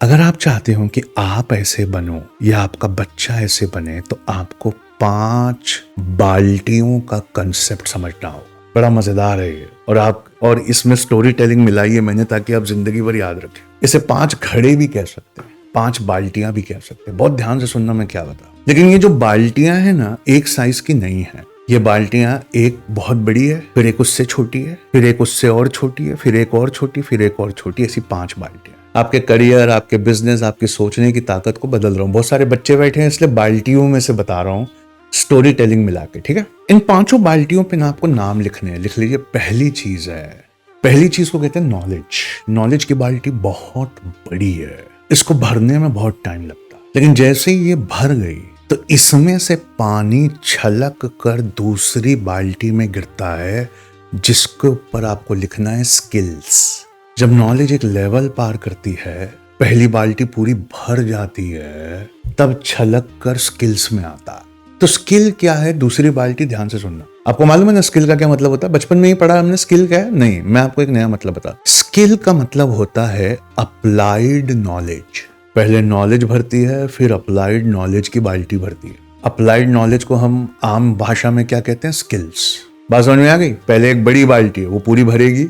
अगर आप चाहते हो कि आप ऐसे बनो या आपका बच्चा ऐसे बने तो आपको 5 बाल्टियों का कंसेप्ट समझना होगा। बड़ा मजेदार है ये। और इसमें स्टोरी टेलिंग मिलाई है मैंने ताकि आप जिंदगी भर याद रखें। इसे 5 घड़े भी कह सकते हैं, 5 बाल्टियां भी कह सकते हैं। बहुत ध्यान से सुनना मैं क्या बता। लेकिन ये जो बाल्टियां हैं ना, एक साइज की नहीं है। ये बाल्टियां एक बहुत बड़ी है, फिर एक उससे छोटी है, फिर एक उससे और छोटी है, फिर एक और छोटी, फिर एक और छोटी, ऐसी 5 बाल्टियां। आपके करियर, आपके बिजनेस, आपकी सोचने की ताकत को बदल रहा हूँ। बहुत सारे बच्चे बैठे हैं इसलिए बाल्टियों में से बता रहा हूँ, स्टोरी टेलिंग मिला के। ठीक है, इन 5 बाल्टियों पे ना आपको नाम लिखने हैं। लिख लीजिए। पहली चीज को कहते हैं नॉलेज। नॉलेज की बाल्टी बहुत बड़ी है, इसको भरने में बहुत टाइम लगता है। लेकिन जैसे ही ये भर गई तो इसमें से पानी छलक कर दूसरी बाल्टी में गिरता है, जिसके ऊपर आपको लिखना है स्किल्स। जब नॉलेज एक लेवल पार करती है, पहली बाल्टी पूरी भर जाती है, तब छलक कर स्किल्स में आता। तो स्किल क्या है? दूसरी बाल्टी। ध्यान से सुनना। आपको मालूम है ना स्किल का क्या मतलब होता है? बचपन में ही पढ़ा हमने स्किल क्या है? नहीं, मैं आपको एक नया मतलब बता। स्किल का मतलब होता है अप्लाइड नॉलेज। पहले नॉलेज भरती है, फिर अप्लाइड नॉलेज की बाल्टी भरती है। अप्लाइड नॉलेज को हम आम भाषा में क्या कहते हैं? स्किल्स। बात समझ में आ गई? पहले एक बड़ी बाल्टी है, वो पूरी भरेगी,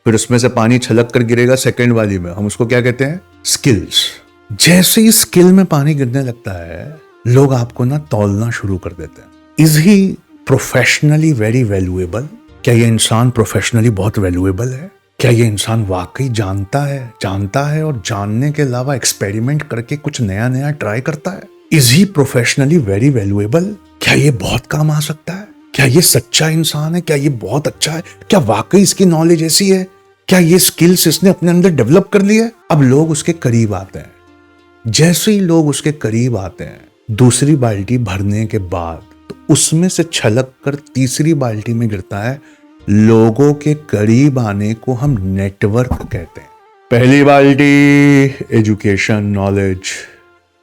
फिर उसमें से पानी छलक कर गिरेगा सेकंड वाली में, हम उसको क्या कहते हैं? स्किल्स। जैसे ही स्किल में पानी गिरने लगता है, लोग आपको ना तौलना शुरू कर देते हैं। Is he professionally very valuable? क्या ये इंसान प्रोफेशनली बहुत वैल्यूएबल है? क्या ये इंसान वाकई जानता है और जानने के अलावा एक्सपेरिमेंट करके कुछ नया नया ट्राई करता है? Is he professionally very valuable? क्या ये बहुत काम आ सकता है? क्या ये सच्चा इंसान है? क्या ये बहुत अच्छा है? क्या वाकई इसकी नॉलेज ऐसी है? क्या ये स्किल्स इसने अपने अंदर डेवलप कर ली है? अब लोग उसके करीब आते हैं। जैसे ही लोग उसके करीब आते हैं, दूसरी बाल्टी भरने के बाद, तो उसमें से छलक कर तीसरी बाल्टी में गिरता है। लोगों के करीब आने को हम नेटवर्क कहते हैं। पहली बाल्टी एजुकेशन, नॉलेज,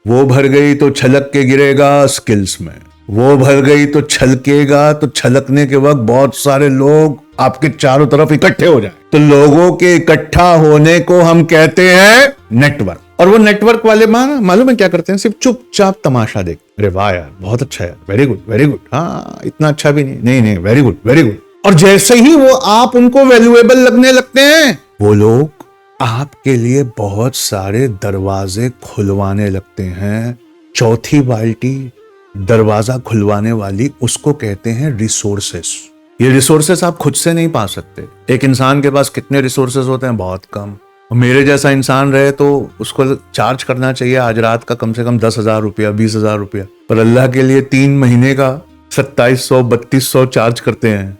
वो भर गई तो छलक के गिरेगा स्किल्स में। वो भर गई तो छलकेगा, तो छलकने के वक्त बहुत सारे लोग आपके चारों तरफ इकट्ठे हो जाए, तो लोगों के इकट्ठा होने को हम कहते हैं नेटवर्क। और वो नेटवर्क वाले मालूम है क्या करते हैं? सिर्फ चुपचाप तमाशा देख। अरे वाह यार, बहुत अच्छा है, वेरी गुड वेरी गुड, हाँ इतना अच्छा भी नहीं, वेरी गुड वेरी गुड। और जैसे ही वो आप उनको वैल्यूएबल लगने लगते हैं, वो लोग आपके लिए बहुत सारे दरवाजे खुलवाने लगते हैं। चौथी बाल्टी दरवाजा खुलवाने वाली, उसको कहते हैं रिसोर्सेस। ये रिसोर्सेस आप खुद से नहीं पा सकते। एक इंसान के पास कितने रिसोर्सेस होते हैं? बहुत कम। और मेरे जैसा इंसान रहे तो उसको चार्ज करना चाहिए आज रात का कम से कम 10,000 रुपया, 20,000 रुपया, पर अल्लाह के लिए 3 महीने का 2700, 3200 चार्ज करते हैं।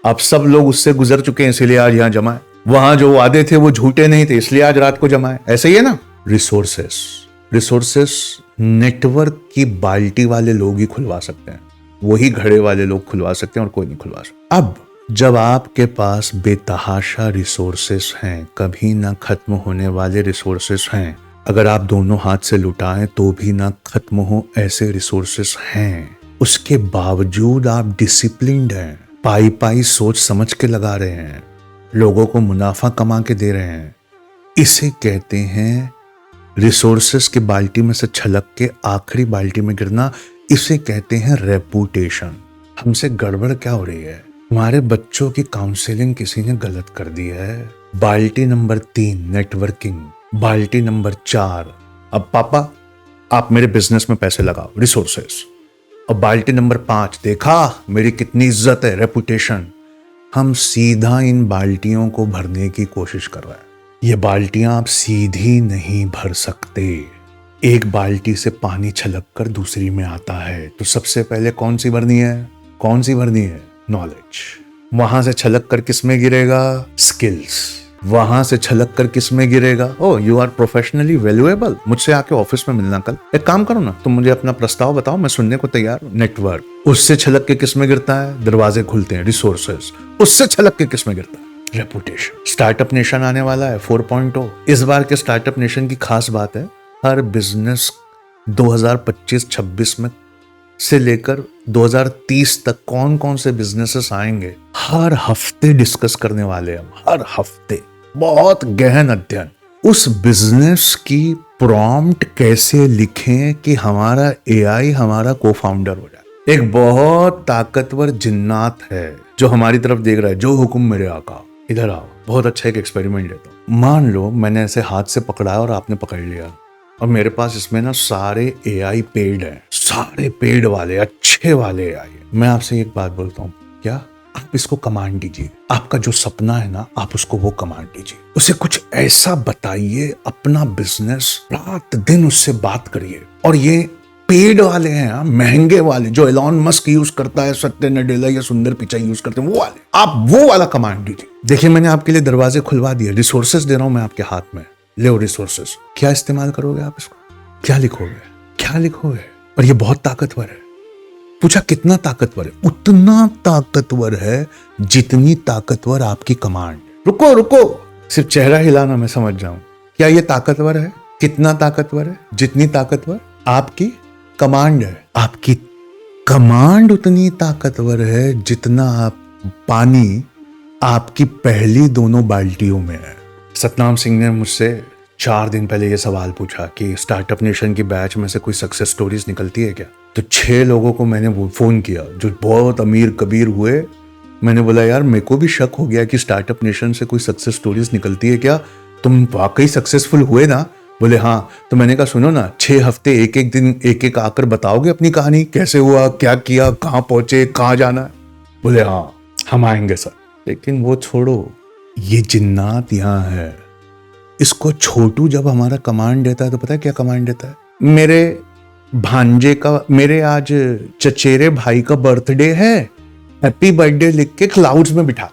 आप सब लोग उससे गुजर चुके हैं, इसीलिए आज यहाँ जमा है। वहां जो वादे थे वो झूठे नहीं थे, इसलिए आज रात को जमा है। ऐसे ही है ना? रिसोर्सेस नेटवर्क की बाल्टी वाले लोग ही खुलवा सकते हैं, वही घड़े वाले लोग खुलवा सकते हैं, और कोई नहीं खुलवा सकता। अब जब आपके पास बेतहाशा रिसोर्सेस हैं, कभी ना खत्म होने वाले रिसोर्सेस हैं, अगर आप दोनों हाथ से लुटाएं तो भी ना खत्म हो ऐसे रिसोर्सेस हैं, उसके बावजूद आप डिसिप्लिन्ड हैं, पाई सोच समझ के लगा रहे हैं, लोगों को मुनाफा कमा के दे रहे हैं, इसे कहते हैं रिसोर्सेस की बाल्टी में से छलक के आखिरी बाल्टी में गिरना। इसे कहते हैं रेपुटेशन। हमसे गड़बड़ क्या हो रही है? हमारे बच्चों की काउंसलिंग किसी ने गलत कर दी है। बाल्टी नंबर 3 नेटवर्किंग, बाल्टी नंबर 4 अब पापा आप मेरे बिजनेस में पैसे लगाओ, रिसोर्सेस। और बाल्टी नंबर 5 देखा मेरी कितनी इज्जत है, रेपुटेशन। हम सीधा इन बाल्टियों को भरने की कोशिश कर रहे हैं। ये बाल्टियां आप सीधी नहीं भर सकते। एक बाल्टी से पानी छलक कर दूसरी में आता है, तो सबसे पहले कौन सी भरनी है? नॉलेज। वहां से छलक कर किस में गिरेगा? स्किल्स। वहां से छलक कर किस में गिरेगा? ओ यू आर प्रोफेशनली वैल्यूएबल, मुझसे आके ऑफिस में मिलना कल। एक काम करो ना, तुम मुझे अपना प्रस्ताव बताओ, मैं सुनने को तैयार हूं। नेटवर्क। उससे छलक के किस में गिरता है? दरवाजे खुलते हैं, रिसोर्सेस। उससे छलक के किस में गिरता है? रेपुटेशन। स्टार्टअप नेशन आने वाला है 4.0। इस बार के स्टार्टअप नेशन की खास बात है, हर बिजनेस 2025-26 में से लेकर 2030 तक कौन कौन से बिजनेसेस आएंगे, हर हफ्ते डिस्कस करने वाले हम। हर हफ्ते बहुत गहन अध्ययन। उस बिजनेस की प्रॉम्प्ट कैसे लिखें कि हमारा एआई हमारा को फाउंडर हो जाए। एक बहुत ताकतवर जिन्नात है जो हमारी तरफ देख रहा है, जो हुक्म मेरे आका, इधर आओ। बहुत अच्छा एक एक्सपेरिमेंट देता हूँ। मान लो मैंने ऐसे हाथ से पकड़ा और आपने पकड़ लिया, और मेरे पास इसमें ना सारे एआई पेड हैं, सारे पेड वाले अच्छे वाले एआई। मैं आपसे एक बात बोलता हूँ, क्या आप इसको कमांड दीजिए, आपका जो सपना है ना आप उसको वो कमांड दीजिए, उसे कुछ ऐसा बताइए, अपना बिजनेस रात दिन उससे बात करिए। और ये पेड वाले हैं, महंगे वाले जो एलॉन मस्क यूज करता है, सत्य नडेला या सुंदर पिचाई यूज करते हैं, वो वाले आप वो वाला कमांड दीजिए। देखिए मैंने आपके लिए दरवाजे खुलवा दिए, रिसोर्सेस दे रहा हूं मैं आपके हाथ में, ले रिसोर्सेस। क्या इस्तेमाल करोगे आप इसको? क्या लिखोगे? क्या लिखोगे? और ये बहुत ताकतवर है। पूछा कितना ताकतवर है? उतना ताकतवर है जितनी ताकतवर आपकी कमांड। रुको रुको, सिर्फ चेहरा हिलाना मैं समझ जाऊं। क्या ये ताकतवर है? कितना ताकतवर है? जितनी ताकतवर आपकी कमांड है। आपकी कमांड उतनी ताकतवर है जितना आप पानी आपकी पहली दोनों बाल्टियों में है। सतनाम सिंह ने मुझसे 4 दिन पहले ये सवाल पूछा कि स्टार्टअप नेशन की बैच में से कोई सक्सेस स्टोरीज निकलती है क्या? तो 6 लोगों को मैंने वो फोन किया जो बहुत अमीर कबीर हुए। मैंने बोला यार मेरे को भी शक हो गया कि स्टार्टअप नेशन से कोई सक्सेस स्टोरीज निकलती है क्या, तुम वाकई सक्सेसफुल हुए ना? बोले हाँ। तो मैंने कहा सुनो ना, 6 हफ्ते एक एक दिन एक एक आकर बताओगे अपनी कहानी, कैसे हुआ, क्या किया, कहाँ पहुंचे, कहाँ जाना है? बोले हाँ हम आएंगे सर। लेकिन वो छोड़ो, ये जिन्नात यहाँ है। इसको छोटू जब हमारा कमांड देता है तो पता है क्या कमांड देता है? मेरे भांजे का, मेरे आज चचेरे भाई का बर्थडे है, हैप्पी बर्थडे लिख के क्लाउड्स में बिठा।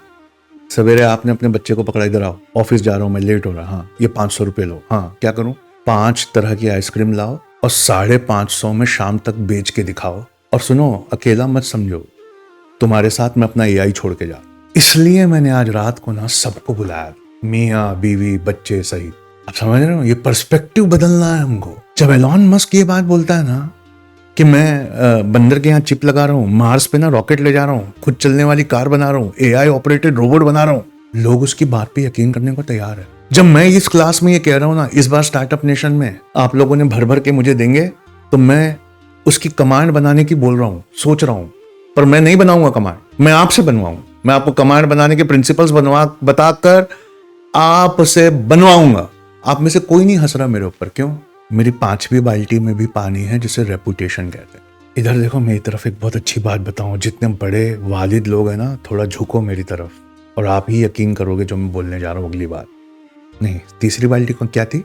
सवेरे आपने अपने बच्चे को पकड़ा, इधर आओ, ऑफिस जा रहा हूं मैं, लेट हो रहा। हाँ ये 500 रुपए लो। हाँ क्या करूं? 5 तरह की आइसक्रीम लाओ और 550 में शाम तक बेच के दिखाओ। और सुनो, अकेला मत समझो, तुम्हारे साथ मैं अपना एआई छोड़ के जा। इसलिए मैंने आज रात को ना सबको बुलाया, मियाँ बीवी बच्चे सहित। आप समझ रहे हो, ये पर्सपेक्टिव बदलना है हमको। जब एलॉन मस्क ये बात बोलता है ना कि मैं बंदर के यहाँ चिप लगा रहा हूँ, मार्स पे ना रॉकेट ले जा रहा हूँ, खुद चलने वाली कार बना रहा हूँ, एआई ऑपरेटेड रोबोट बना रहा हूँ, लोग उसकी बात पे यकीन करने को तैयार है। जब मैं इस क्लास में ये कह रहा हूँ ना, इस बार स्टार्टअप नेशन में आप लोगों ने भर भर के मुझे देंगे, तो मैं उसकी कमांड बनाने की बोल रहा हूँ, सोच रहा हूँ। पर मैं नहीं बनाऊंगा कमांड, मैं आपसे बनवाऊं। मैं आपको कमांड बनाने के प्रिंसिपल्स बताकर आपसे बनवाऊंगा। आप में से कोई नहीं हंस रहा मेरे ऊपर, क्यों? मेरी 5वीं बाल्टी में भी पानी है जिसे रेपुटेशन कहते हैं। इधर देखो मेरी तरफ, एक बहुत अच्छी बात बताऊं, जितने बड़े वालिद लोग हैं ना, थोड़ा झुको मेरी तरफ और आप ही यकीन करोगे जो मैं बोलने जा रहा हूं अगली बात। नहीं, तीसरी बाल्टी को क्या थी?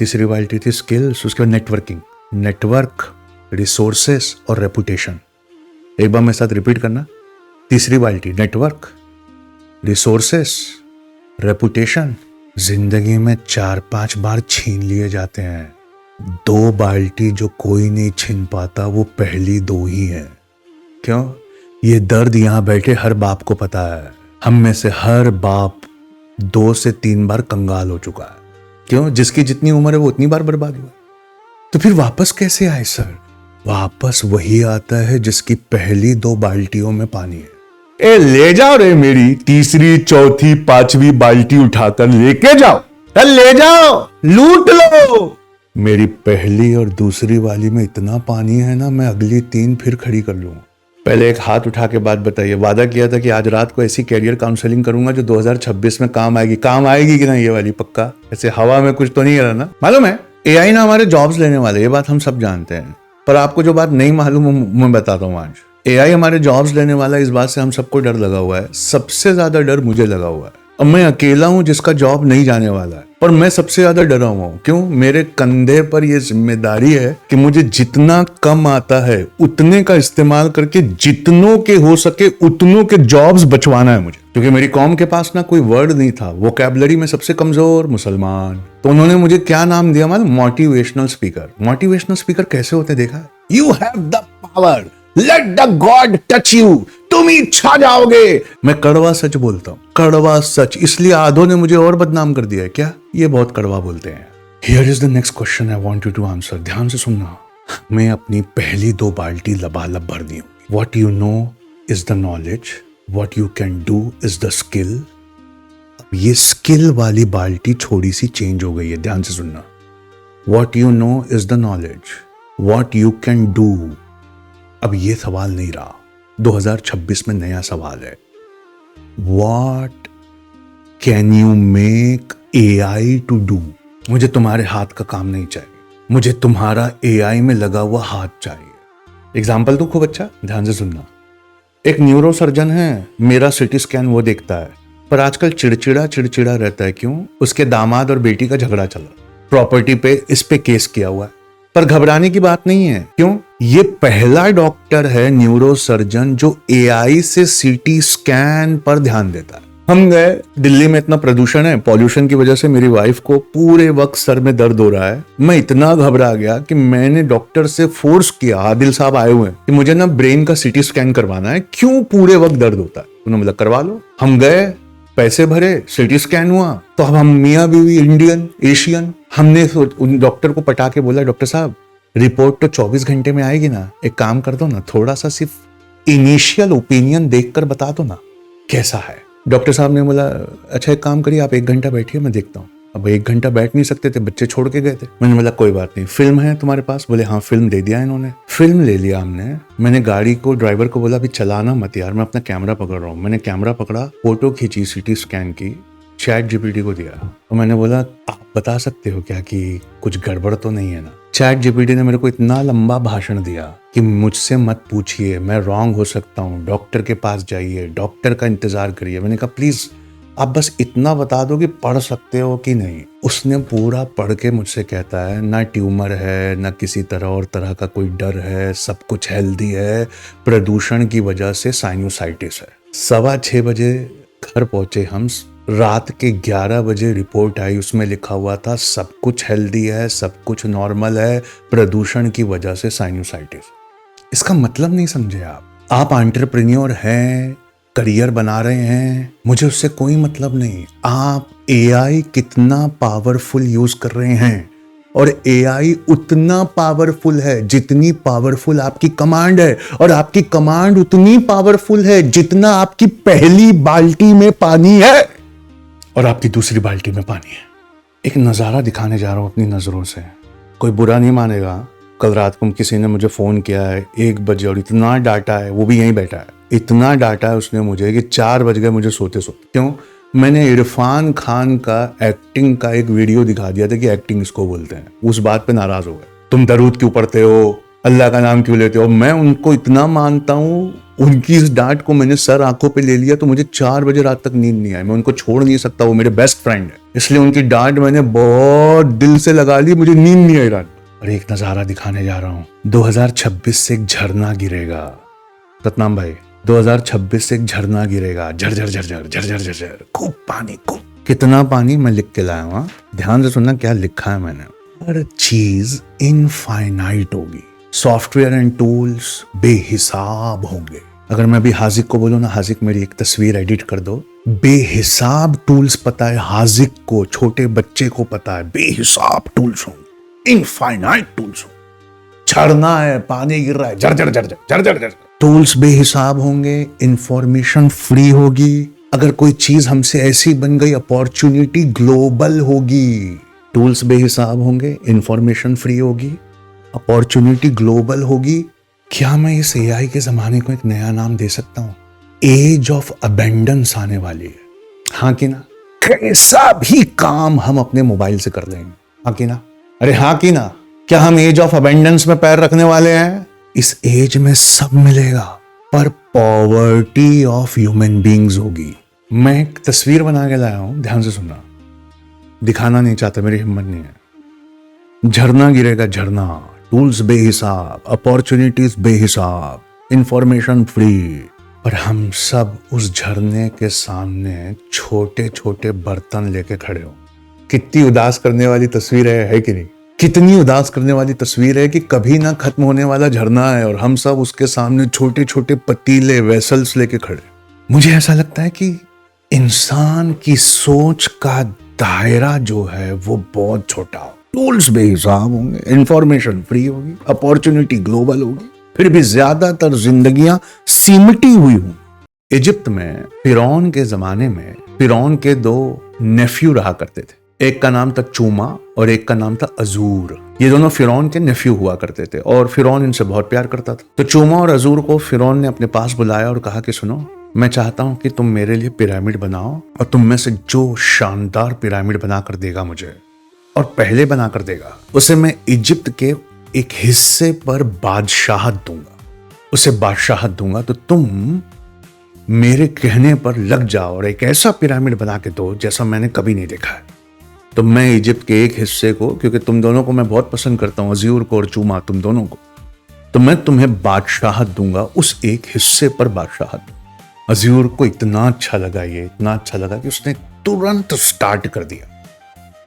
तीसरी बाल्टी थी स्किल्स, उसके बाद नेटवर्किंग, नेटवर्क, रिसोर्सेस और रेपुटेशन। एक बार मेरे साथ रिपीट करना, तीसरी बाल्टी नेटवर्क, रिसोर्सेस, रेपुटेशन। जिंदगी में 4-5 बार छीन लिए जाते हैं, 2 बाल्टी जो कोई नहीं छीन पाता वो पहली 2 ही है। क्यों? ये दर्द यहां बैठे हर बाप को पता है। हम में से हर बाप 2 से 3 बार कंगाल हो चुका है। क्यों? जिसकी जितनी उम्र है वो उतनी बार बर्बाद हुआ। तो फिर वापस कैसे आए सर? वापस वही आता है जिसकी पहली 2 बाल्टियों में पानी है। ए ले जाओ रे, मेरी तीसरी, चौथी, 5वीं बाल्टी उठाकर लेके जाओ, ले जाओ, लूट लो। मेरी पहली और दूसरी वाली में इतना पानी है ना, मैं अगली 3 फिर खड़ी कर लूंगा। पहले एक हाथ उठा के बात बताइए। वादा किया था कि आज रात को ऐसी कैरियर काउंसलिंग करूंगा जो 2026 में काम आएगी। काम आएगी कि ना ये वाली? पक्का? ऐसे हवा में कुछ तो नहीं करा ना? मालूम है एआई ना हमारे जॉब्स लेने वाले, ये बात हम सब जानते हैं। पर आपको जो बात नहीं मालूम मैं बताता हूँ आज। एआई हमारे जॉब्स लेने वाला, इस बात से हम सबको डर लगा हुआ है। सबसे ज्यादा डर मुझे लगा हुआ है, और मैं अकेला हूं जिसका जॉब नहीं जाने वाला है, पर मैं सबसे ज्यादा डरा हुआ हूं। क्यों? मेरे कंधे पर यह जिम्मेदारी है कि मुझे जितना कम आता है उतने का इस्तेमाल करके जितनों के हो सके उतनों के जॉब्स बचवाना है मुझे। क्योंकि मेरी कौम के पास ना कोई वर्ड नहीं था, वोकैबुलरी में सबसे कमजोर मुसलमान। तो उन्होंने मुझे क्या नाम दिया मालूम? Motivational speaker. मोटिवेशनल स्पीकर कैसे होते देखा है? You have the power, let the God touch you, तुम ही छा जाओगे। मैं कड़वा सच बोलता हूं, कड़वा सच। इसलिए आधों ने मुझे और बदनाम कर दिया है। क्या? ये बहुत कड़वा बोलते हैं। Here is the next question I want you to answer. ध्यान से सुनना। मैं अपनी पहली 2 बाल्टी लबालब भर दी हूं। What you know is the knowledge, what you can do is the skill. ये स्किल वाली बाल्टी थोड़ी सी चेंज हो गई है, ध्यान से सुनना। What you know is the knowledge, what you can do. अब ये सवाल नहीं रहा, 2026 में नया सवाल है, what can you make AI to do. मुझे तुम्हारे हाथ का काम नहीं चाहिए, मुझे तुम्हारा AI में लगा हुआ हाथ चाहिए। एग्जाम्पल तो खूब अच्छा, ध्यान से सुनना। एक न्यूरो सर्जन है, मेरा सिटी स्कैन वो देखता है, पर आजकल चिड़चिड़ा रहता है। क्यों? उसके दामाद और बेटी का झगड़ा चला, प्रॉपर्टी पे इस पे केस किया हुआ है। पर घबराने की बात नहीं है। क्यों? ये पहला डॉक्टर है न्यूरो सर्जन जो AI से CT स्कैन पर ध्यान देता है। हम गए, दिल्ली में इतना प्रदूषण है, पॉल्यूशन की वजह से मेरी वाइफ को पूरे वक्त सर में दर्द हो रहा है। मैं इतना घबरा गया कि मैंने डॉक्टर से फोर्स किया, आदिल साहब आए हुए हैं, कि मुझे ना ब्रेन का CT स्कैन करवाना है, क्यों पूरे वक्त दर्द होता है। उन्होंने बोला करवा लो। हम गए, पैसे भरे, CT स्कैन हुआ। तो अब हम मियाँ बीवी, इंडियन, एशियन, हमने उन डॉक्टर को पटा के बोला, डॉक्टर साहब रिपोर्ट तो 24 घंटे में आएगी ना, एक काम कर दो ना, थोड़ा सा सिर्फ इनिशियल ओपिनियन देखकर बता दो ना कैसा है। डॉक्टर साहब ने बोला अच्छा एक काम करिए, आप 1 घंटा बैठिए, मैं देखता हूँ। अब 1 घंटा बैठ नहीं सकते थे, बच्चे छोड़ के गए थे। मैंने बोला कोई बात नहीं, फिल्म है तुम्हारे पास? बोले हाँ, फिल्म दे दिया इन्होंने। फिल्म ले लिया हमने। मैंने गाड़ी को, ड्राइवर को बोला अभी चलाना मत यार, मैं अपना कैमरा पकड़ रहा हूँ। मैंने कैमरा पकड़ा, फोटो खींची CT स्कैन की, ChatGPT को दिया और मैंने बोला आप बता सकते हो क्या कि कुछ गड़बड़ तो नहीं है ना। ChatGPT ने मेरे को इतना लंबा भाषण दिया कि मुझसे मत पूछिए, मैं रॉन्ग हो सकता हूँ, डॉक्टर के पास जाइए, डॉक्टर का इंतजार करिए। मैंने कहा प्लीज आप बस इतना बता दो कि पढ़ सकते हो कि नहीं। उसने पूरा पढ़ के मुझसे कहता है ना ट्यूमर है, ना किसी और तरह का कोई डर है, सब कुछ हेल्दी है, प्रदूषण की वजह से साइनोसाइटिस है। 6:15 बजे घर पहुंचे हम, रात के 11 बजे रिपोर्ट आई, उसमें लिखा हुआ था सब कुछ हेल्दी है, सब कुछ नॉर्मल है, प्रदूषण की वजह से साइनोसाइटिस। इसका मतलब नहीं समझे आप एंटरप्रेन्योर हैं, करियर बना रहे हैं, मुझे उससे कोई मतलब नहीं। आप AI कितना पावरफुल यूज कर रहे हैं, और AI उतना पावरफुल है जितनी पावरफुल आपकी कमांड है, और आपकी कमांड उतनी पावरफुल है जितना आपकी पहली बाल्टी में पानी है और आपकी दूसरी बाल्टी में पानी है। एक नज़ारा दिखाने जा रहा हूं अपनी नज़रों से, कोई बुरा नहीं मानेगा। कल रात को किसी ने मुझे फ़ोन किया है 1 बजे, और इतना डांटा है, वो भी यहीं बैठा है, इतना डांटा है उसने मुझे कि 4 बज गए मुझे सोते सोते। क्यों? मैंने इरफान खान का एक्टिंग का एक वीडियो दिखा दिया था कि एक्टिंग इसको बोलते हैं। उस बात पे नाराज हो गए, तुम दरूद क्यों पढ़ते हो, अल्लाह का नाम क्यों लेते हो। मैं उनको इतना मानता हूँ, उनकी इस डांट को मैंने सर आंखों पे ले लिया तो मुझे 4 बजे रात तक नींद नहीं आई। मैं उनको छोड़ नहीं सकता, वो मेरे बेस्ट फ्रेंड है, इसलिए उनकी डांट मैंने बहुत दिल से लगा ली, मुझे नींद नहीं आई रात। और एक नजारा दिखाने जा रहा हूँ, 2026 से एक झरना गिरेगा। सतनाम भाई, 2026 से एक झरना गिरेगा, झरझर झरझर झरझर झरझर, खूब पानी, खूब। कितना पानी मैं लिख के लाया हूँ, ध्यान से सुनना क्या लिखा है मैंने। हर चीज इनफाइनाइट होगी, सॉफ्टवेयर एंड टूल्स बेहिसाब होंगे। अगर मैं अभी हाजिक को बोलूँ ना, हाजिक मेरी एक तस्वीर एडिट कर दो, बेहिसाब टूल्स पता है हाजिक को, छोटे बच्चे को पता है, बेहिसाब टूल्स होंगे, इनफाइनाइट टूल्स होंगे। झरना है, पानी गिर रहा है, झरझर झरझर झरझर झरझर, टूल्स बेहिसाब होंगे, इंफॉर्मेशन फ्री होगी। अगर कोई चीज हमसे ऐसी बन गई, अपॉर्चुनिटी ग्लोबल होगी। टूल्स बेहिसाब होंगे, इंफॉर्मेशन फ्री होगी, अपॉर्चुनिटी ग्लोबल होगी। क्या मैं इस AI के जमाने को एक नया नाम दे सकता हूं? एज ऑफ अबेंडेंस आने वाली है, हाँ कि ना? कैसा भी काम हम अपने मोबाइल से कर लेंगे, हाँ कि ना? अरे हाँ कि ना? क्या हम एज ऑफ अबेंडेंस में पैर रखने वाले हैं? इस एज में सब मिलेगा, पर पॉवर्टी ऑफ ह्यूमन बींग्स होगी। मैं एक तस्वीर बना के लाया हूं, ध्यान से सुनना, दिखाना नहीं चाहता, मेरी हिम्मत नहीं है। झरना गिरेगा, झरना, टूल्स बेहिसाब, अपॉर्चुनिटीज बेहिसाब, इंफॉर्मेशन फ्री, पर हम सब उस झरने के सामने छोटे छोटे बर्तन लेके खड़े हो। कितनी उदास करने वाली तस्वीर है कि नहीं? कितनी उदास करने वाली तस्वीर है कि कभी ना खत्म होने वाला झरना है और हम सब उसके सामने छोटे छोटे पतीले, वेसल्स लेके खड़े। मुझे ऐसा लगता है कि इंसान की सोच का दायरा जो है वो बहुत छोटा हो। टूल्स बेहिसाब होंगे, इंफॉर्मेशन फ्री होगी, अपॉर्चुनिटी ग्लोबल होगी, फिर भी ज्यादातर जिंदगियां सिमटी हुई हों। इजिप्ट में फिरौन के जमाने में फिरौन के 2 नेफ्यू रहा करते थे। एक का नाम था चूमा और एक का नाम था अजूर। ये दोनों फिरौन के नेफ्यू हुआ करते थे और फिरौन इनसे बहुत प्यार करता था। तो चूमा और अजूर को फिरौन ने अपने पास बुलाया और कहा कि सुनो, मैं चाहता हूं कि तुम मेरे लिए पिरामिड बनाओ और तुम में से जो शानदार पिरामिड बनाकर देगा मुझे, और पहले बनाकर देगा, उसे मैं इजिप्ट के एक हिस्से पर बादशाहत दूंगा, उसे बादशाहत दूंगा। तो तुम मेरे कहने पर लग जाओ और एक ऐसा पिरामिड बना के दो जैसा मैंने कभी नहीं देखा है। तो मैं इजिप्ट के एक हिस्से को, क्योंकि तुम दोनों को मैं बहुत पसंद करता हूं, अज़ूर को और चूमा, तुम दोनों को, तो मैं तुम्हें बादशाहत दूंगा, उस एक हिस्से पर बादशाहत। अज़ूर को इतना अच्छा लगा, ये इतना अच्छा लगा कि उसने तुरंत स्टार्ट कर दिया।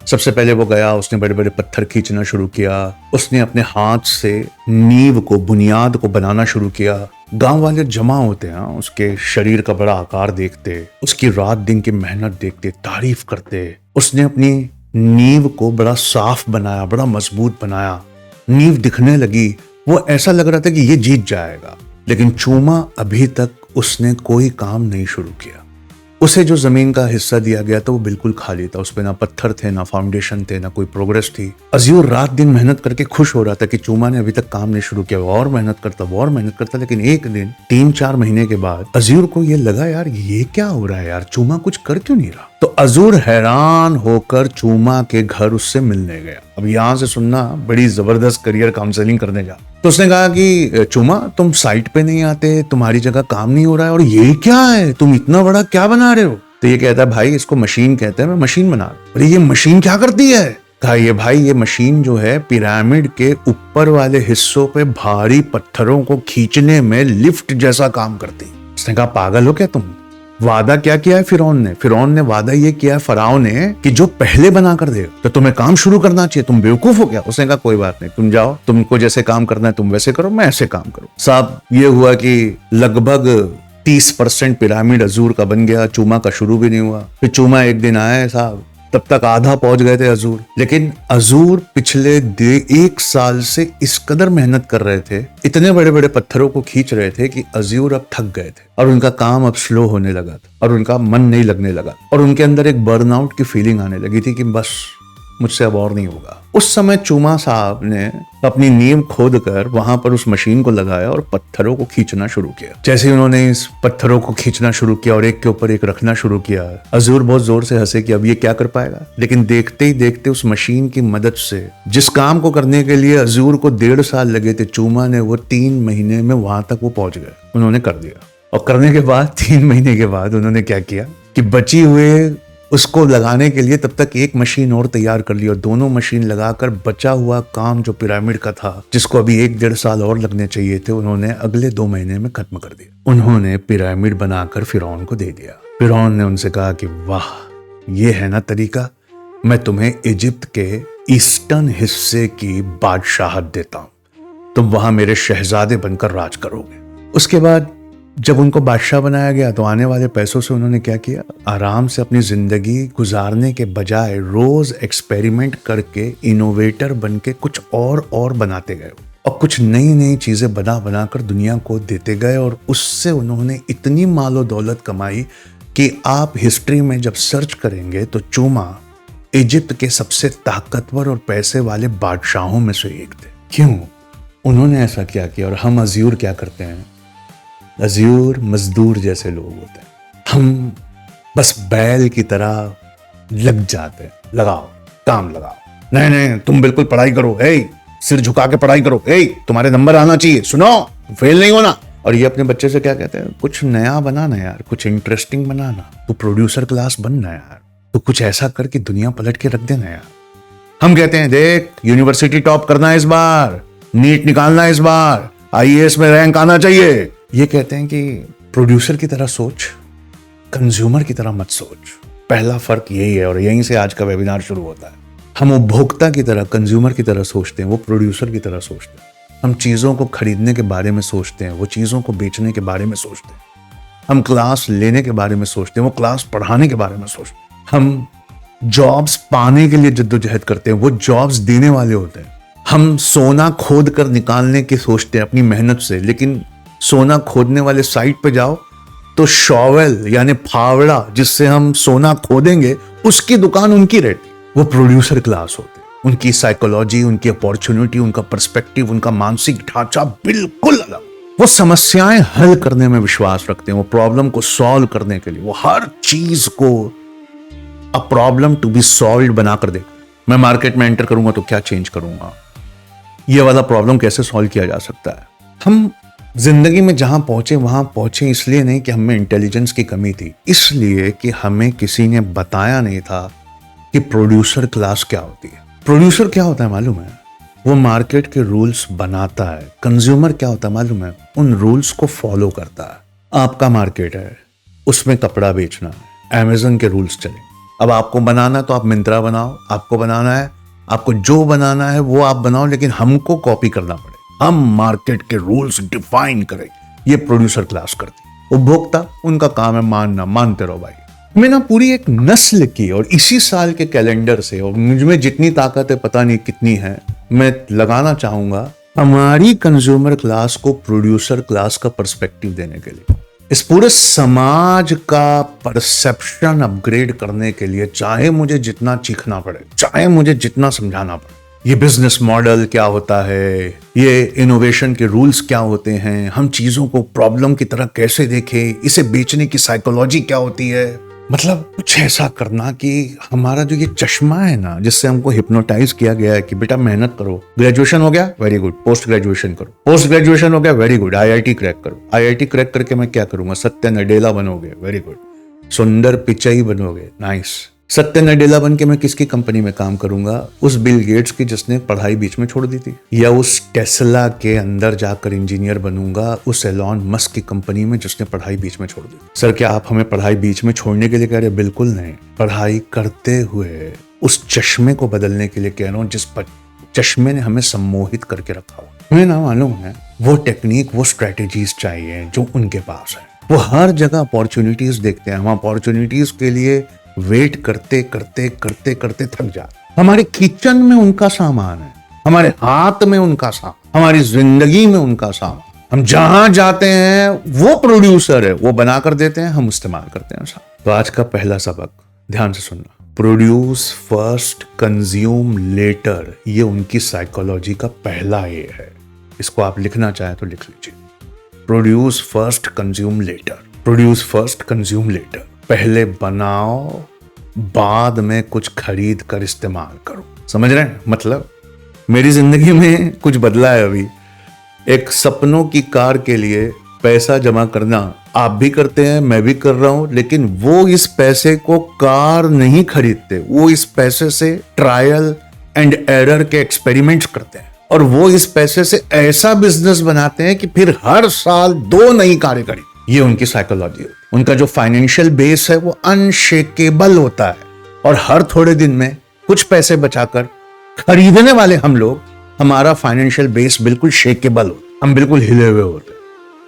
सबसे पहले वो गया, उसने बड़े बड़े पत्थर खींचना शुरू किया, उसने अपने हाथ से नींव को, बुनियाद को बनाना शुरू किया। गांव वाले जमा होते हैं, उसके शरीर का बड़ा आकार देखते, उसकी रात दिन की मेहनत देखते, तारीफ करते। उसने अपनी नींव को बड़ा साफ बनाया, बड़ा मजबूत बनाया, नींव दिखने लगी, वो ऐसा लग रहा था कि ये जीत जाएगा। लेकिन चूमा अभी तक उसने कोई काम नहीं शुरू किया। उसे जो जमीन का हिस्सा दिया गया था वो बिल्कुल खाली था, उस पे ना पत्थर थे, ना फाउंडेशन थे, ना कोई प्रोग्रेस थी। अज़ूर रात दिन मेहनत करके खुश हो रहा था कि चूमा ने अभी तक काम नहीं शुरू किया, वो और मेहनत करता। लेकिन एक दिन 3-4 महीने के बाद अज़ूर को ये लगा, यार ये क्या हो रहा है यार, चूमा कुछ कर क्यों नहीं रहा। तो अज़ूर हैरान होकर चूमा के घर उससे मिलने गया। अब यहां से सुनना, बड़ी जबरदस्त करियर काउंसलिंग करने जा। तो उसने कहा कि चूमा, तुम साइट पे नहीं आते, तुम्हारी जगह काम नहीं हो रहा है, और ये क्या है, तुम इतना बड़ा क्या बना रहे हो। तो ये कहता है, भाई इसको मशीन कहते हैं, मैं मशीन बना रहा हूं। अरे ये मशीन क्या करती है। कहा, ये भाई ये मशीन जो है पिरामिड के ऊपर वाले हिस्सों पे भारी पत्थरों को खींचने में लिफ्ट जैसा काम करती है। उसने कहा, पागल हो क्या तुम। वादा क्या किया है फिरौन ने। फिरौन ने वादा ये किया है फराओ ने कि जो पहले बना कर दे तो तुम्हें काम शुरू करना चाहिए, तुम बेवकूफ हो क्या। उसने कहा, कोई बात नहीं, तुम जाओ, तुमको जैसे काम करना है तुम वैसे करो, मैं ऐसे काम करूं। साहब ये हुआ कि लगभग 30% पिरामिड अज़ूर का बन गया, चूमा का शुरू भी नहीं हुआ। फिर चूमा एक दिन आया साहब, तब तक आधा पहुंच गए थे अज़ूर। लेकिन अज़ूर पिछले 1 साल से इस कदर मेहनत कर रहे थे, इतने बड़े बड़े पत्थरों को खींच रहे थे कि अज़ूर अब थक गए थे और उनका काम अब स्लो होने लगा था और उनका मन नहीं लगने लगा और उनके अंदर एक बर्नआउट की फीलिंग आने लगी थी कि बस मुझसे अब और नहीं होगा। उस समय चूमा साहब ने अपनी नींव खोद कर वहां पर उस मशीन को लगाया और पत्थरों को खींचना शुरू किया। जैसे ही उन्होंने इस पत्थरों को खींचना शुरू किया और एक के ऊपर एक रखना शुरू किया, अज़ूर बहुत जोर से हंसे कि अब ये क्या कर पाएगा। लेकिन देखते ही देखते उस मशीन की मदद से, जिस काम को करने के लिए अज़ूर को 1.5 साल लगे थे, चूमा ने वो 3 महीने में वहां तक वो पहुंच गए। उन्होंने कर दिया। और करने के बाद 3 महीने के बाद उन्होंने क्या किया कि बची हुए उसको लगाने के लिए तब तक एक मशीन और तैयार कर ली और दोनों मशीन लगाकर बचा हुआ काम जो पिरामिड का था, जिसको अभी 1-1.5 साल और लगने चाहिए थे, उन्होंने अगले 2 महीने में खत्म कर दिया। उन्होंने पिरामिड बनाकर फिरौन को दे दिया। फिरौन ने उनसे कहा कि वाह, ये है ना तरीका, मैं तुम्हें इजिप्ट के ईस्टर्न हिस्से की बादशाहत देता हूं, तुम वहां मेरे शहजादे बनकर राज करोगे। उसके बाद जब उनको बादशाह बनाया गया तो आने वाले पैसों से उन्होंने क्या किया, आराम से अपनी जिंदगी गुजारने के बजाय रोज एक्सपेरिमेंट करके इनोवेटर बन के कुछ और बनाते गए और कुछ नई नई चीजें बना कर दुनिया को देते गए। और उससे उन्होंने इतनी मालो दौलत कमाई कि आप हिस्ट्री में जब सर्च करेंगे तो चूमा इजिप्ट के सबसे ताकतवर और पैसे वाले बादशाहों में से एक थे। क्यों उन्होंने ऐसा क्या किया। और हम अज़ूर क्या करते हैं, अज़ूर मजदूर जैसे लोग होते हैं, हम बस बैल की तरह लग जाते हैं, लगाओ काम लगाओ, नहीं तुम बिल्कुल पढ़ाई करो, सिर झुका के पढ़ाई करो, तुम्हारे नंबर आना चाहिए, सुनो फेल नहीं होना। और ये अपने बच्चे से क्या कहते हैं, कुछ नया बनाना यार, कुछ इंटरेस्टिंग बनाना, तू प्रोड्यूसर क्लास बनना यार, तो कुछ ऐसा करके दुनिया पलट के रख देना यार। हम कहते हैं देख यूनिवर्सिटी टॉप करना है इस बार, नीट निकालना है इस बार, IAS में रैंक आना चाहिए। ये कहते हैं कि प्रोड्यूसर की तरह सोच, कंज्यूमर की तरह मत सोच। पहला फर्क यही है और यहीं से आज का वेबिनार शुरू होता है। हम उपभोक्ता की तरह, कंज्यूमर की तरह सोचते हैं, वो प्रोड्यूसर की तरह सोचते हैं। हम चीज़ों को खरीदने के बारे में सोचते हैं, वो चीज़ों को बेचने के बारे में सोचते हैं। हम क्लास लेने के बारे में सोचते हैं, वो क्लास पढ़ाने के बारे में सोचते हैं। हम जॉब्स पाने के लिए जद्दोजहद करते हैं, वो जॉब्स देने वाले होते हैं। हम सोना खोद कर निकालने की सोचते हैं अपनी मेहनत से, लेकिन सोना खोदने वाले साइट पे जाओ तो तो शॉवेल यानी फावड़ा जिससे हम सोना खोदेंगे, उसकी दुकान उनकी रहती। वो प्रोड्यूसर क्लास होते, उनकी साइकोलॉजी, उनकी अपॉर्चुनिटी, उनका पर्सपेक्टिव, उनका मानसिक ढांचा बिल्कुल अलग। वो समस्याएं हल करने में विश्वास रखते हैं, वो प्रॉब्लम को सॉल्व करने के लिए वो हर चीज को a problem to be solve बनाकर दे। मैं मार्केट में एंटर करूंगा तो क्या चेंज करूंगा, ये वाला प्रॉब्लम कैसे सॉल्व किया जा सकता है। हम जिंदगी में जहां पहुंचे वहां पहुंचे इसलिए नहीं कि हमें इंटेलिजेंस की कमी थी, इसलिए कि हमें किसी ने बताया नहीं था कि प्रोड्यूसर क्लास क्या होती है। प्रोड्यूसर क्या होता है मालूम है? वो मार्केट के रूल्स बनाता है। कंज्यूमर क्या होता है मालूम है? उन रूल्स को फॉलो करता है। आपका मार्केट है, उसमें कपड़ा बेचना है, अमेज़न के रूल्स चलेंगे। अब आपको बनाना है तो आप मिंत्रा बनाओ, आपको बनाना है, आपको जो बनाना है वो आप बनाओ, लेकिन हमको कॉपी करना पड़े। हम मार्केट के रूल्स डिफाइन करें, ये प्रोड्यूसर क्लास करती है। उपभोक्ता, उनका काम है मानना, मानते रहो भाई। मैं ना पूरी एक नस्ल की, और इसी साल के कैलेंडर से, और मुझमें जितनी ताकत है पता नहीं कितनी है, मैं लगाना चाहूंगा हमारी कंज्यूमर क्लास को प्रोड्यूसर क्लास का पर्सपेक्टिव देने के लिए, इस पूरे समाज का परसेप्शन अपग्रेड करने के लिए, चाहे मुझे जितना चीखना पड़े, चाहे मुझे जितना समझाना पड़े। ये बिजनेस मॉडल क्या होता है, ये इनोवेशन के रूल्स क्या होते हैं, हम चीजों को प्रॉब्लम की तरह कैसे देखें, इसे बेचने की साइकोलॉजी क्या होती है। मतलब कुछ ऐसा करना कि हमारा जो ये चश्मा है ना, जिससे हमको हिप्नोटाइज किया गया है कि बेटा मेहनत करो, ग्रेजुएशन हो गया वेरी गुड, पोस्ट ग्रेजुएशन करो, पोस्ट ग्रेजुएशन हो गया वेरी गुड, आईआईटी क्रैक करो, आईआईटी क्रैक करके मैं क्या करूंगा, सत्य नडेला बनोगे वेरी गुड, सुंदर पिचाई बनोगे नाइस। सत्य नडेला बन के मैं किसकी कंपनी में काम करूंगा? उस बिल गेट्स की जिसने पढ़ाई बीच में छोड़ दी थी, या उस टेस्ला के अंदर जाकर इंजीनियर बनूंगा, उस एलॉन मस्क की कंपनी में जिसने पढ़ाई बीच में छोड़ दी। सर क्या आप हमें पढ़ाई बीच में छोड़ने के लिए कह रहे? बिल्कुल नहीं, पढ़ाई करते हुए उस चश्मे को बदलने के लिए कह रहा हूं जिस चश्मे ने हमें सम्मोहित करके रखा हुआ। हमें ना मालूम है वो टेक्निक, वो स्ट्रेटेजीज चाहिए जो उनके पास है। वो हर जगह अपॉर्चुनिटीज देखते हैं, हम अपॉर्चुनिटीज के लिए वेट करते करते करते करते थक जाते। हमारे किचन में उनका सामान है, हमारे हाथ में उनका सामान, हमारी जिंदगी में उनका सामान। हम जहां जाते हैं वो प्रोड्यूसर है, वो बना कर देते हैं, हम इस्तेमाल करते हैं। तो आज का पहला सबक ध्यान से सुनना, प्रोड्यूस फर्स्ट कंज्यूम लेटर, ये उनकी साइकोलॉजी का पहला ए है। इसको आप लिखना चाहें तो लिख लीजिए, produce first consume later, produce first consume later. पहले बनाओ, बाद में कुछ खरीद कर इस्तेमाल करो। समझ रहे हैं? मतलब मेरी जिंदगी में कुछ बदला है अभी। एक सपनों की कार के लिए पैसा जमा करना आप भी करते हैं, मैं भी कर रहा हूं, लेकिन वो इस पैसे को कार नहीं खरीदते, वो इस पैसे से ट्रायल एंड एरर के एक्सपेरिमेंट्स करते हैं, और वो इस पैसे से ऐसा बिजनेस बनाते हैं कि फिर हर साल 2 नई कारें खरीद। ये उनकी साइकोलॉजी है। उनका जो फाइनेंशियल बेस है वो अनशेकेबल होता है, और हर थोड़े दिन में कुछ पैसे बचाकर खरीदने वाले हम लोग, हमारा फाइनेंशियल बेस बिल्कुल शेकेबल हो, हम बिल्कुल हिले हुए होते हैं,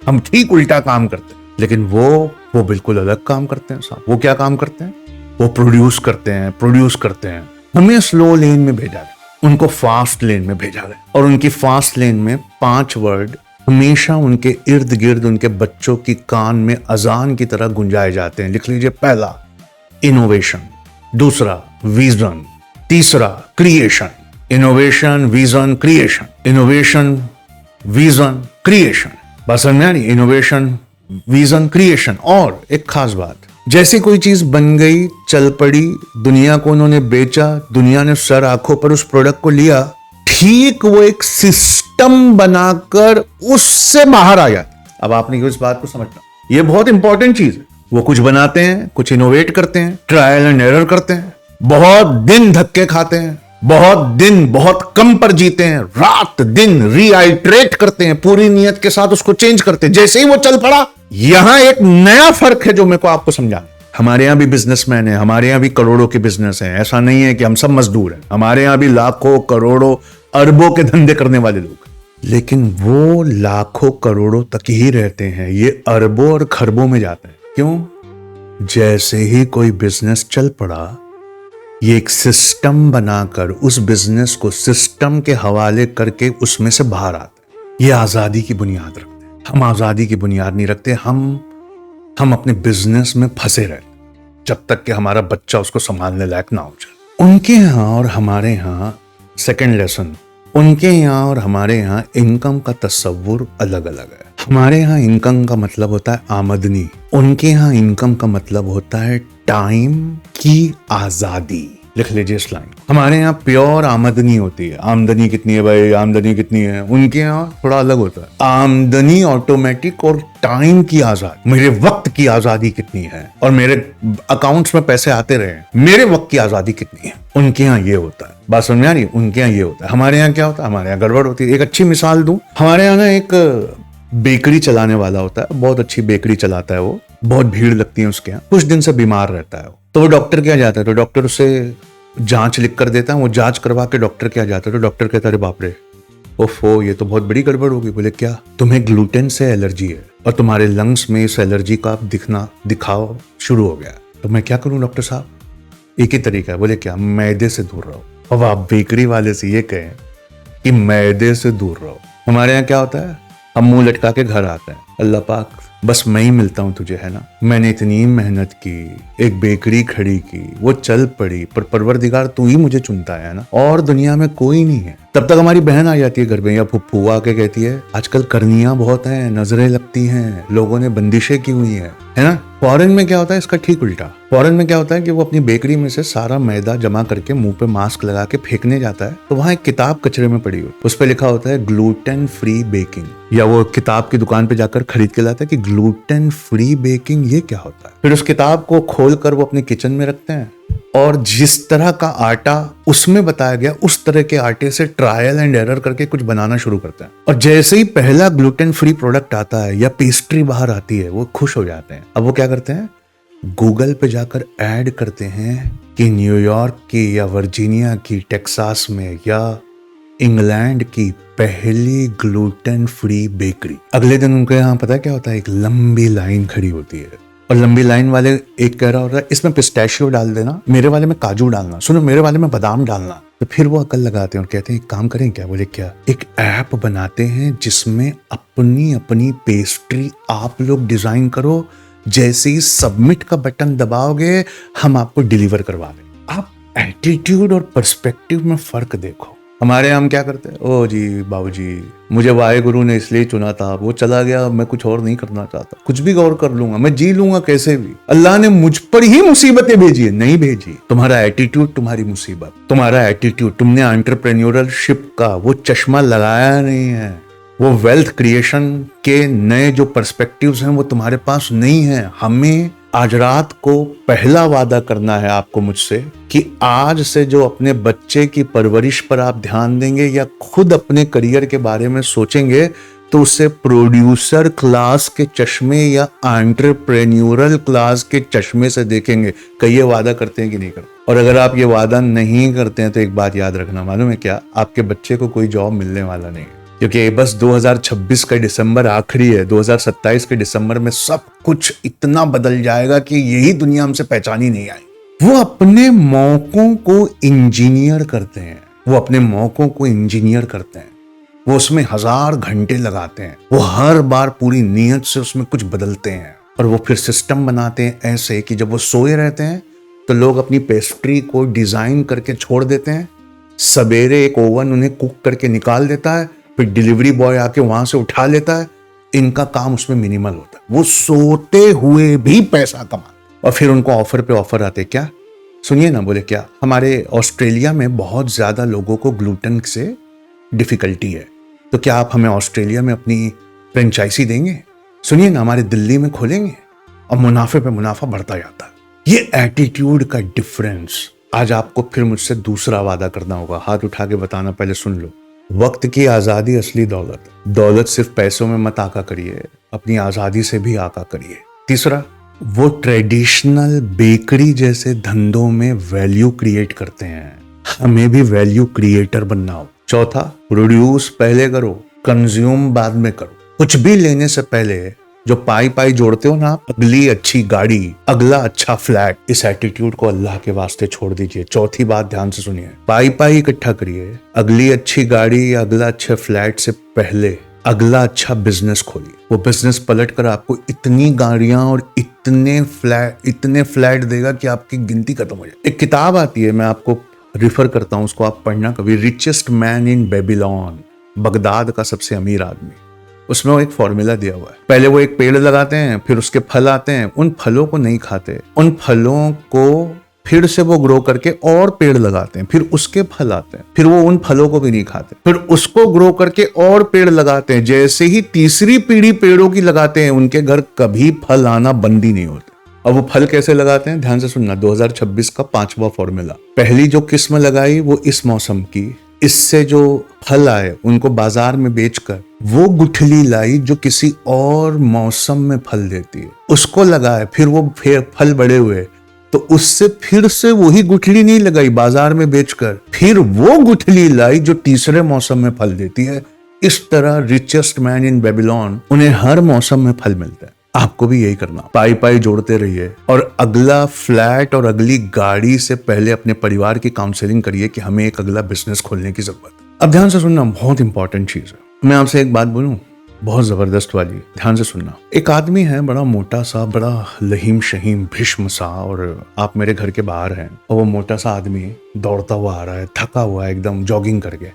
हम ठीक उल्टा काम करते हैं। लेकिन वो बिल्कुल अलग काम करते हैं साहब। वो क्या काम करते हैं? वो प्रोड्यूस करते हैं। हमें स्लो लेन में भेजा गया, उनको फास्ट लेन में भेजा गया, और उनकी फास्ट लेन में 5 वर्ड हमेशा उनके इर्द गिर्द उनके बच्चों की कान में अजान की तरह गुंजाए जाते हैं। लिख लीजिए, पहला इनोवेशन, दूसरा विजन, तीसरा creation. Innovation, vision, creation, innovation, vision, creation. बस समझ में आ रही? Innovation, vision, creation. और एक खास बात, जैसे कोई चीज बन गई, चल पड़ी, दुनिया को उन्होंने बेचा, दुनिया ने सर आंखों पर उस प्रोडक्ट को लिया, ठीक वो एक सिस्टम बनाकर उससे बाहर आ जाए। अब आपने इस बात को समझना, ये बहुत इंपॉर्टेंट चीज है। वो कुछ बनाते हैं, कुछ इनोवेट करते हैं, ट्रायल एंड एरर करते हैं, बहुत दिन धक्के खाते हैं, बहुत दिन बहुत कम पर जीते हैं, रात दिन रीआइट्रेट करते हैं, पूरी नियत के साथ उसको चेंज करते हैं। जैसे ही वो चल पड़ा, यहां एक नया फर्क है जो मेरे को आपको समझाना। हमारे यहां भी बिजनेसमैन है, हमारे यहां भी करोड़ों के बिजनेस हैं। ऐसा नहीं है कि हम सब मजदूर हैं, हमारे यहां भी लाखों करोड़ों अरबों के धंधे करने वाले लोग। लेकिन वो लाखों करोड़ों तक ही रहते हैं, ये अरबों और खरबों में जाते हैं। क्यों? जैसे ही कोई बिजनेस चल पड़ा, ये एक सिस्टम बनाकर उस बिजनेस को सिस्टम के हवाले करके उसमें से बाहर आते हैं। ये आजादी की बुनियाद रखते हैं। हम आजादी की बुनियाद नहीं रखते, हम हम अपने बिजनेस में फंसे रहते जब तक कि हमारा बच्चा उसको संभालने लायक ना हो जाए। उनके यहाँ और हमारे यहाँ, सेकंड लेसन, उनके यहाँ और हमारे यहाँ इनकम का तस्वुर अलग अलग है। हमारे यहाँ इनकम का मतलब होता है आमदनी, उनके यहाँ इनकम का मतलब होता है टाइम की आजादी। लिख लीजिए इस लाइन। हमारे यहाँ प्योर आमदनी होती है, आमदनी कितनी है भाई, आमदनी कितनी है। उनके यहाँ थोड़ा अलग होता है, आमदनी ऑटोमेटिक और टाइम की आजादी, मेरे वक्त की आजादी कितनी है और मेरे अकाउंट्स में पैसे आते रहे, मेरे वक्त की आजादी कितनी है। उनके यहाँ ये होता है। बात समझ में आ रही है? उनके यहाँ ये होता है। हमारे यहाँ क्या होता है? हमारे यहाँ गड़बड़ होती है। एक अच्छी मिसाल दूं, हमारे यहाँ ना एक बेकरी चलाने वाला होता है, बहुत अच्छी बेकरी चलाता है वो, बहुत भीड़ लगती है उसके यहाँ। कुछ दिन से बीमार रहता है वो, तो वो डॉक्टर के यहाँ जाता है, तो डॉक्टर उसे जांच लिख कर देता है। वो जांच करवा के डॉक्टर के यहाँ जाता है, तो डॉक्टर कहता है अरे बाप रे, ओफो ये तो बहुत बड़ी गड़बड़ होगी। बोले क्या? तुम्हें ग्लूटेन से एलर्जी है और तुम्हारे लंग्स में इस एलर्जी का दिखाव शुरू हो गया। तो मैं क्या करूं डॉक्टर साहब? एक ही तरीका है। बोले क्या? मैदे से दूर रहो। अब आप बेकरी वाले से ये कहें कि मैदे से दूर रहो। हमारे यहाँ क्या होता है? हम मुंह लटका के घर आते हैं, अल्लाह पाक बस मैं ही मिलता हूं तुझे, है ना। मैंने इतनी मेहनत की, एक बेकरी खड़ी की, वो चल पड़ी, पर परवरदिगार तू ही मुझे चुनता है ना, और दुनिया में कोई नहीं है। तब तक हमारी बहन आ जाती है घर में, या फुफ्फू आके कहती है आजकल करनियां बहुत हैं, नजरें लगती हैं, लोगों ने बंदिशें की हुई है ना। फॉरेन में क्या होता है? इसका ठीक उल्टा। फॉरेन में क्या होता है कि वो अपनी बेकरी में से सारा मैदा जमा करके मुंह पे मास्क लगा के फेंकने जाता है, तो वहां एक किताब कचरे में पड़ी हुई, उस पर लिखा होता है ग्लूटेन फ्री बेकिंग, या वो किताब की दुकान पे जाकर खरीद के लाता है कि ग्लूटेन फ्री बेकिंग ये क्या होता है। फिर उस किताब को खोल कर वो अपने किचन में रखते हैं और जिस तरह का आटा उसमें बताया गया उस तरह के आटे से ट्रायल एंड एरर करके कुछ बनाना शुरू करते हैं। और जैसे ही पहला ग्लूटेन फ्री प्रोडक्ट आता है या पेस्ट्री बाहर आती है, वो खुश हो जाते हैं। अब वो क्या करते हैं? गूगल पे जाकर ऐड करते हैं कि न्यूयॉर्क की या वर्जीनिया की, टेक्सास में या इंग्लैंड की पहली ग्लूटेन फ्री बेकरी। अगले दिन उनके यहाँ पता है क्या होता है? एक लंबी लाइन खड़ी होती है और लंबी लाइन वाले एक कह रहा होता है इसमें पिस्ताशियो डाल देना, मेरे वाले में काजू डालना, सुनो मेरे वाले में बादाम डालना। तो फिर वो अकल लगाते हैं और कहते हैं एक काम करें क्या? बोले क्या? एक ऐप बनाते हैं जिसमें अपनी अपनी पेस्ट्री आप लोग डिजाइन करो, जैसे ही सबमिट का बटन दबाओगे हम आपको डिलीवर करवा दें। आप एटीट्यूड और पर्सपेक्टिव में फर्क देखो। हमारे हम क्या करते हैं? ओ जी बाबूजी, मुझे वाहेगुरु ने इसलिए चुना था, वो चला गया, मैं कुछ और नहीं करना चाहता, कुछ भी गौर कर लूंगा, मैं जी लूंगा कैसे भी, अल्लाह ने मुझ पर ही मुसीबतें भेजी है। नहीं भेजी, तुम्हारा एटीट्यूड तुम्हारी मुसीबत, तुम्हारा एटीट्यूड। तुमने एंटरप्रेन्योरशिप का वो चश्मा लगाया नहीं है, वो वेल्थ क्रिएशन के नए जो पर्सपेक्टिव्स हैं वो तुम्हारे पास नहीं है। हमें आज रात को पहला वादा करना है आपको मुझसे कि आज से जो अपने बच्चे की परवरिश पर आप ध्यान देंगे या खुद अपने करियर के बारे में सोचेंगे, तो उसे प्रोड्यूसर क्लास के चश्मे या एंटरप्रेन्योरल क्लास के चश्मे से देखेंगे। कई ये वादा करते हैं कि नहीं करते? और अगर आप ये वादा नहीं करते हैं तो एक बात याद रखना, मालूम है क्या? आपके बच्चे को कोई जॉब मिलने वाला नहीं, क्योंकि बस 2026 का दिसंबर आखिरी है। 2027 के दिसंबर में सब कुछ इतना बदल जाएगा कि यही दुनिया हमसे पहचानी नहीं आई। वो अपने मौकों को इंजीनियर करते हैं, वो अपने मौकों को इंजीनियर करते हैं, वो उसमें 1000 घंटे लगाते हैं, वो हर बार पूरी नीयत से उसमें कुछ बदलते हैं और वो फिर सिस्टम बनाते हैं ऐसे कि जब वो सोए रहते हैं तो लोग अपनी पेस्ट्री को डिजाइन करके छोड़ देते हैं, सवेरे एक ओवन उन्हें कुक करके निकाल देता है, फिर डिलीवरी बॉय आके वहां से उठा लेता है। इनका काम उसमें मिनिमल होता है, वो सोते हुए भी पैसा कमाते और फिर उनको ऑफर पे ऑफर आते। क्या सुनिए ना, बोले क्या? हमारे ऑस्ट्रेलिया में बहुत ज्यादा लोगों को ग्लूटेन से डिफिकल्टी है, तो क्या आप हमें ऑस्ट्रेलिया में अपनी फ्रेंचाइजी देंगे? सुनिए ना, हमारे दिल्ली में खोलेंगे और मुनाफे पे मुनाफा बढ़ता जाता है। ये एटीट्यूड का डिफरेंस। आज आपको फिर मुझसे दूसरा वादा करना होगा, हाथ उठा के बताना, पहले सुन लो। वक्त की आजादी असली दौलत। दौलत सिर्फ पैसों में मत आका करिए, अपनी आजादी से भी आका करिए। तीसरा, वो ट्रेडिशनल बेकरी जैसे धंधों में वैल्यू क्रिएट करते हैं, हमें भी वैल्यू क्रिएटर बनना हो। चौथा, प्रोड्यूस पहले करो, कंज्यूम बाद में करो। कुछ भी लेने से पहले जो पाई पाई जोड़ते हो ना आप, अगली अच्छी गाड़ी, अगला अच्छा फ्लैट, इस एटीट्यूड को अल्लाह के वास्ते छोड़ दीजिए। चौथी बात ध्यान से सुनिए, पाई पाई इकट्ठा करिए, अगली अच्छी गाड़ी या अगला अच्छे फ्लैट से पहले अगला अच्छा बिजनेस खोलिए। वो बिजनेस पलट कर आपको इतनी गाड़ियां और इतने फ्लैट देगा कि आपकी गिनती खत्म हो जाए। एक किताब आती है, मैं आपको रिफर करता हूं, उसको आप पढ़ना कभी, richest man in Babylon, Baghdad का सबसे अमीर आदमी। उसमें वो एक फॉर्मूला दिया हुआ है। पहले वो एक पेड़ लगाते हैं, फिर उसके फल आते हैं, उन फलों को नहीं खाते, उन फलों को फिर से वो ग्रो करके और पेड़ लगाते हैं, फिर उसके फल आते हैं, फिर वो उन फलों को भी नहीं खाते, फिर उसको ग्रो करके और पेड़ लगाते हैं। जैसे ही तीसरी पीढ़ी पेड़ों की लगाते हैं, उनके घर कभी फल आना बंद ही नहीं होते। अब वो फल कैसे लगाते हैं, ध्यान से सुनना। 2026 का 5वां फॉर्मूला। पहली जो किस्म लगाई वो इस मौसम की, इससे जो फल आए उनको बाजार में बेचकर वो गुठली लाई जो किसी और मौसम में फल देती है, उसको लगाए, फिर वो फल बड़े हुए तो उससे फिर से वही गुठली नहीं लगाई, बाजार में बेचकर फिर वो गुठली लाई जो तीसरे मौसम में फल देती है। इस तरह रिचेस्ट मैन इन बेबीलोन, उन्हें हर मौसम में फल मिलता है। आपको भी यही करना, पाई पाई जोड़ते रहिए और अगला फ्लैट और अगली गाड़ी से पहले अपने परिवार की काउंसलिंग करिए कि हमें एक अगला बिजनेस खोलने की जरूरत है। अब ध्यान से सुनना, बहुत इंपॉर्टेंट चीज है। मैं आपसे एक बात बोलूं, बहुत जबरदस्त वाली, ध्यान से सुनना। एक आदमी है, बड़ा मोटा सा, बड़ा लहीम शहीम भीष्म सा, और आप मेरे घर के बाहर हैं और वो मोटा सा आदमी दौड़ता हुआ आ रहा है, थका हुआ है, एकदम जॉगिंग करके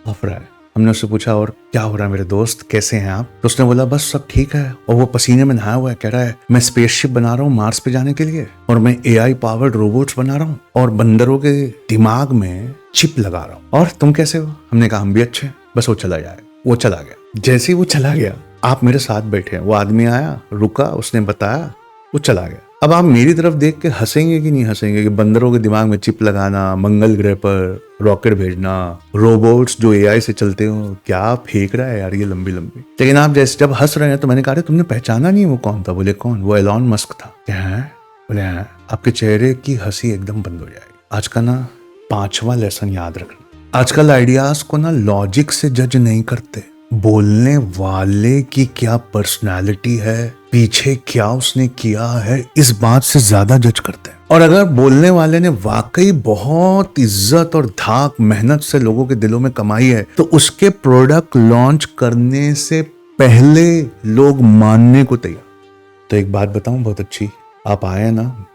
हफ रहा है। हमने उससे पूछा, और क्या हो रहा है मेरे दोस्त, कैसे हैं आप? तो उसने बोला, बस सब ठीक है। और वो पसीने में नहाया हुआ है, कह रहा है मैं स्पेसशिप बना रहा हूँ मार्स पे जाने के लिए, और मैं AI पावर्ड रोबोट्स बना रहा हूँ, और बंदरों के दिमाग में चिप लगा रहा हूँ। और तुम कैसे हो? हमने कहा हम भी अच्छे हैं। बस वो चला जाए। वो चला गया। जैसे ही वो चला गया, आप मेरे साथ बैठे हैं, वो आदमी आया, रुका, उसने बताया, वो चला गया। अब आप मेरी तरफ देख के हंसेंगे कि नहीं हंसेंगे कि बंदरों के दिमाग में चिप लगाना, मंगल ग्रह पर रॉकेट भेजना, रोबोट्स जो AI से चलते हो, क्या फेंक रहा है यार ये लंबी लंबी। लेकिन आप जैसे जब हंस रहे हैं तो मैंने कहा, तुमने पहचाना नहीं वो कौन था? बोले कौन? वो एलॉन मस्क था। क्या है? बोले हाँ। आपके चेहरे की हंसी एकदम बंद हो जाएगी। आज का ना 5वां लेसन याद रखना। आजकल आइडियाज को ना लॉजिक से जज नहीं करते, बोलने वाले की क्या पर्सनालिटी है, पीछे क्या उसने किया है, इस बात से ज्यादा जज करते हैं। और अगर बोलने वाले ने वाकई बहुत इज्जत और धाक मेहनत से लोगों के दिलों में कमाई है तो उसके प्रोडक्ट लॉन्च करने से पहले लोग मानने को तैयार। तो एक बात बताऊं बहुत अच्छी, आप आए ना,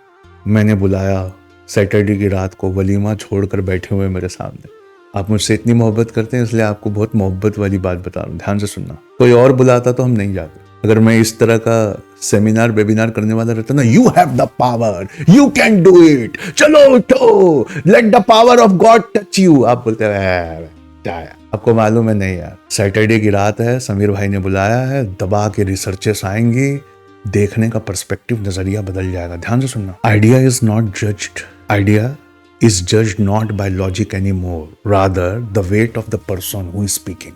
मैंने बुलाया सैटरडे की रात को, वलीमा छोड़कर बैठे हुए मेरे सामने। आप मुझसे इतनी मोहब्बत करते हैं इसलिए आपको बहुत मोहब्बत वाली बात बता रहा हूँ, ध्यान से सुनना। कोई और बुलाता तो हम नहीं जाते। अगर मैं इस तरह का सेमिनार वेबिनार करने वाला रहता ना, you have the power, you can do it, चलो उठो, let the power of God touch you, आप बोलते हैं आपको मालूम है नहीं यार, सैटरडे की रात है, समीर भाई ने बुलाया है, दबा के रिसर्चेस आएंगी, देखने का पर्सपेक्टिव, नजरिया बदल जाएगा। ध्यान से सुनना, idea is not judged, idea is judged not by logic anymore, rather the weight of the person who is speaking.